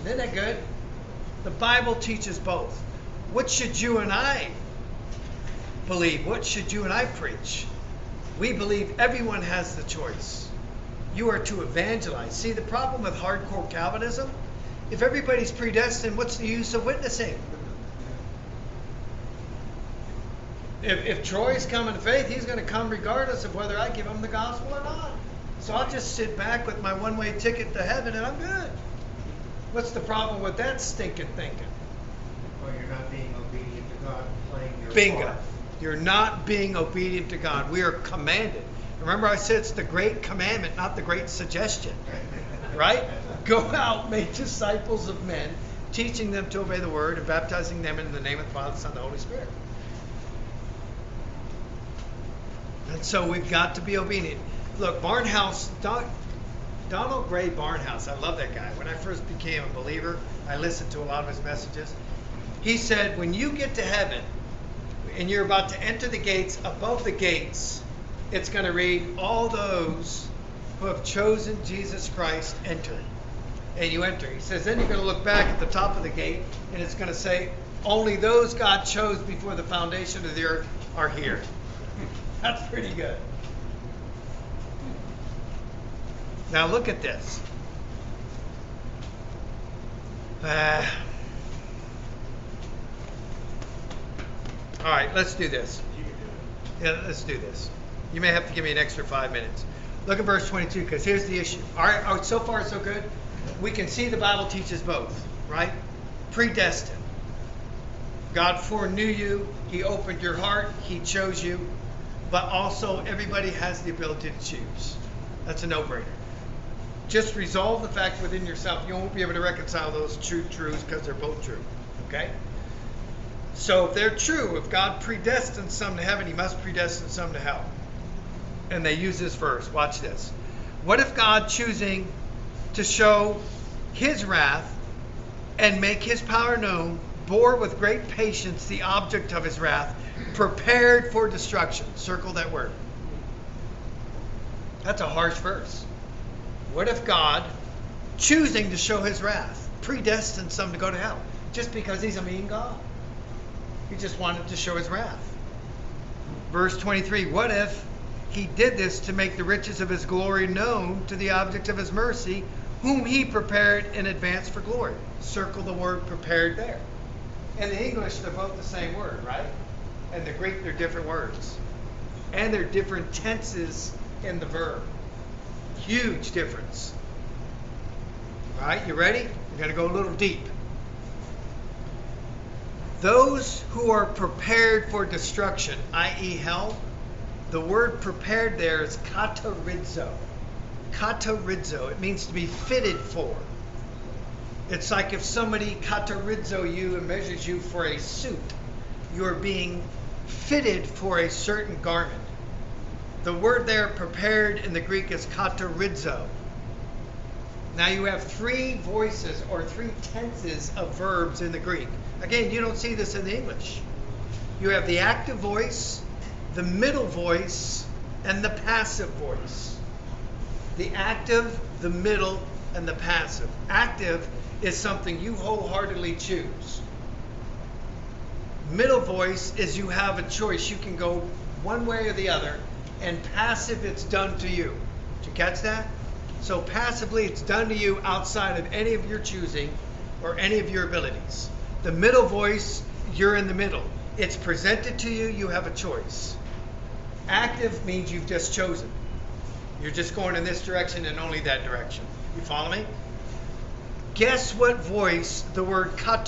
Isn't that good? The Bible teaches both. What should you and I believe? What should you and I preach? We believe everyone has the choice. You are to evangelize. See, the problem with hardcore Calvinism, if everybody's predestined, what's the use of witnessing? If Troy's coming to faith, he's going to come regardless of whether I give him the gospel or not. So I'll just sit back with my one-way ticket to heaven and I'm good. What's the problem with that stinking thinking? Well, you're not being obedient to God, playing your Bingo. part. You're not being obedient to God. We are commanded. Remember I said it's the great commandment, not the great suggestion. Right? Go out, make disciples of men, teaching them to obey the word and baptizing them in the name of the Father, Son, and the Holy Spirit. And so we've got to be obedient. Look, Barnhouse, Donald Gray Barnhouse, I love that guy. When I first became a believer, I listened to a lot of his messages. He said, when you get to heaven and you're about to enter the gates, above the gates, it's going to read, all those who have chosen Jesus Christ enter. And you enter. He says, then you're going to look back at the top of the gate and it's going to say, only those God chose before the foundation of the earth are here. That's pretty good. Now look at this. All right, let's do this. Yeah, let's do this. You may have to give me an extra 5 minutes. Look at verse 22, because here's the issue. All right, so far so good. We can see the Bible teaches both, right? Predestined. God foreknew you. He opened your heart. He chose you. But also, everybody has the ability to choose. That's a no-brainer. Just resolve the fact within yourself. You won't be able to reconcile those two truths because they're both true. Okay? So if they're true, if God predestined some to heaven, he must predestine some to hell. And they use this verse. Watch this. What if God, choosing to show his wrath and make his power known, bore with great patience the object of his wrath, prepared for destruction? Circle that word. That's a harsh verse. What if God, choosing to show his wrath, predestined some to go to hell just because he's a mean God? He just wanted to show his wrath. Verse 23, what if he did this to make the riches of his glory known to the object of his mercy, whom he prepared in advance for glory? Circle the word prepared there. In the English, they're both the same word, right? In the Greek, they're different words. And they're different tenses in the verb. Huge difference. All right, you ready? We're going to go a little deep. Those who are prepared for destruction, i.e. hell, the word prepared there is katarizo. Katarizo. It means to be fitted for. It's like if somebody katarizo you and measures you for a suit. You're being fitted for a certain garment. The word there, prepared, in the Greek is katarizo. Now you have three voices or three tenses of verbs in the Greek. Again, you don't see this in the English. You have the active voice, the middle voice, and the passive voice. The active, the middle, and the passive. Active is something you wholeheartedly choose. Middle voice is you have a choice. You can go one way or the other. And passive, it's done to you. Did you catch that? So passively, it's done to you outside of any of your choosing or any of your abilities. The middle voice, you're in the middle. It's presented to you, you have a choice. Active means you've just chosen. You're just going in this direction and only that direction. You follow me? Guess what voice the word kat